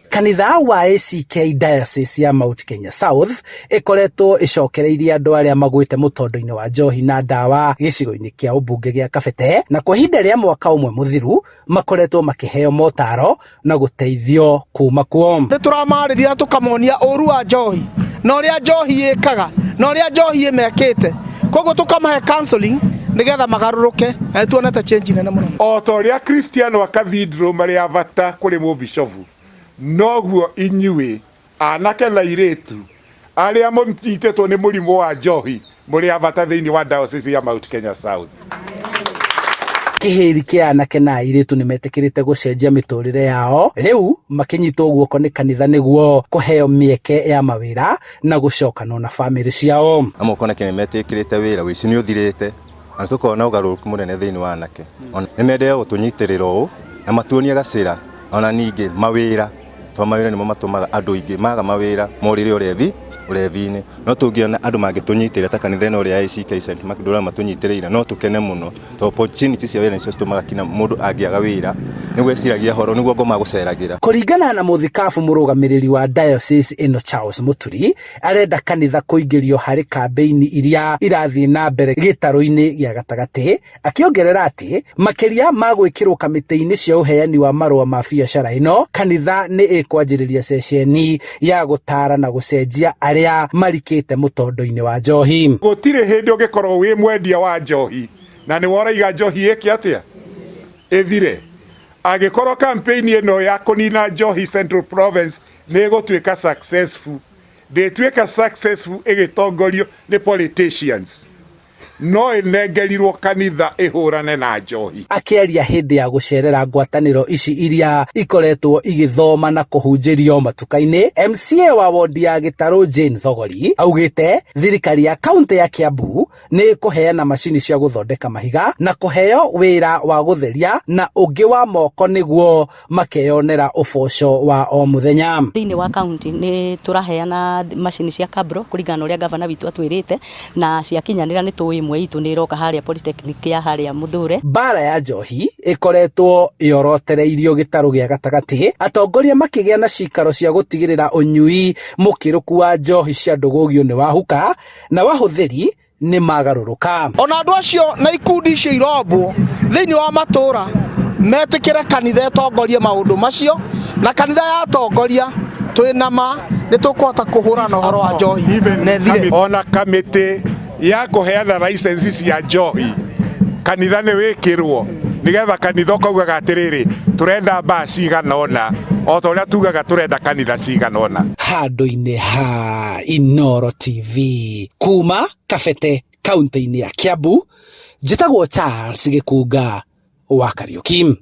Kanitha wa ACK Diocese ya Mount Kenya South ikoretwo icokereirie andu aria magwite mutondo-ini wa njohi na ndawa gicigo-ini kia ubunge gia Kabete, na kwa ihinda ria mwaka umwe muthiru makoretwo makiheo motaaro na guteithio kuma kuo. Nituramariria tukamonia uru wa njohi na uria njohi ikaga na uria njohi imekite, koguo tukamahe counseling nigetha magaruruke na tuonete change nene muno. O ta uria Kristiano wa cathedral mari avata kuri mu bishofu noguo inyue anake na iretu aria munyitetwo ni murimu wa njohi muri avata thiini wa diocese ya Mount Kenya South. Kihiri kia anake na iretu nimetikirite gucenjia miturire yao, riu makinyitwo guoko ni kanitha niguo kuheo mieke ya mawĩra na gucokana na family ciao. Amukona kene metikirite wira wici ni uthirite na tukona ugaruruku munene thiini wa anake nimendea gutunyitirira uu na matuonia gacira ona ningi mawĩra to mawĩra nimo matumaga andu ingi maga mawĩra morire urevi-ini no tungiona andu mangĩtunyitirira ta kanitha ino ria ACK St Makdora matunyitiriire no tukene muno to opportunity cia wĩra nicio citumaga kina mundu angiaga wĩra niguo eciragia horo niguo ngoma guceragira. Kuringana na muthikabu murugamiriri wa diocese ino Charles Muturi arenda kanitha kuingirio hari kambeini iria irathii na mbere gitaro-ini gia gatagati, akiongerera ati makiria magwikirwo kamiti-ini cia uheani wa marua ma biacara ino kanitha ni ikwanjiriria ceceni ya gutara na gucenjia aria marikite mutondo-ini wa njohi. Gutire hindi ungikorwo wi mwendia wa njohi na ni woraiga njohi iki atia ethire agikorwo campaign ino ya kunina njohi Central Province ni gutwika successful nditwika successful igitongorio ni politicians no inengerirwo kanitha ihurane na njohi. Akiaria hindi ya gucerera ngwataniro ici iria ikoretwo igithoma na kuhunjirio matuka-ini, MCA wa wodi ya Gitaru Jane Thogori augite thirikari ya kaunti ya Kiambu ni kuheana macini cia guthondeka mahiga na kuheo wira wa gutheria na ungi wa moko niguo makeyonera uboco wa o muthenya. Thiini wa kaunti ni turaheana macini cia kabro kuringana uria gavana witu atwirite na cia kinyanira ni tu imwe itu ni roka haria polytechnic ya haria Muthure. Bara ya njohi ikoretwo yorotereirio gitaru gia gatagati, atongoria makigia na cikaro cia gutigirira unyui mukiruku wa njohi cia ndugugio ni wahuka na wahuthiri ni magaruruka. Ona andu acio na ikundi icio irobwo thiini wa matura metikire kanitha tongoria maundu macio na kanitha ya tongoria twinama ni tukuhota kuhurana uhoro wa njohi nethire. Ona kamiti ya kuheana license cia njohi kanitha ni wikirwo nigetha kanitha kaugaga atiriri turenda mbaa cigana ona o ta uria tugaga turenda kanitha cigana ona. Handu-ini ha Inooro TV kuma Kabete kaunti-ini ya Kiambu, njitagwo Charles Gikunga wa Kariuki.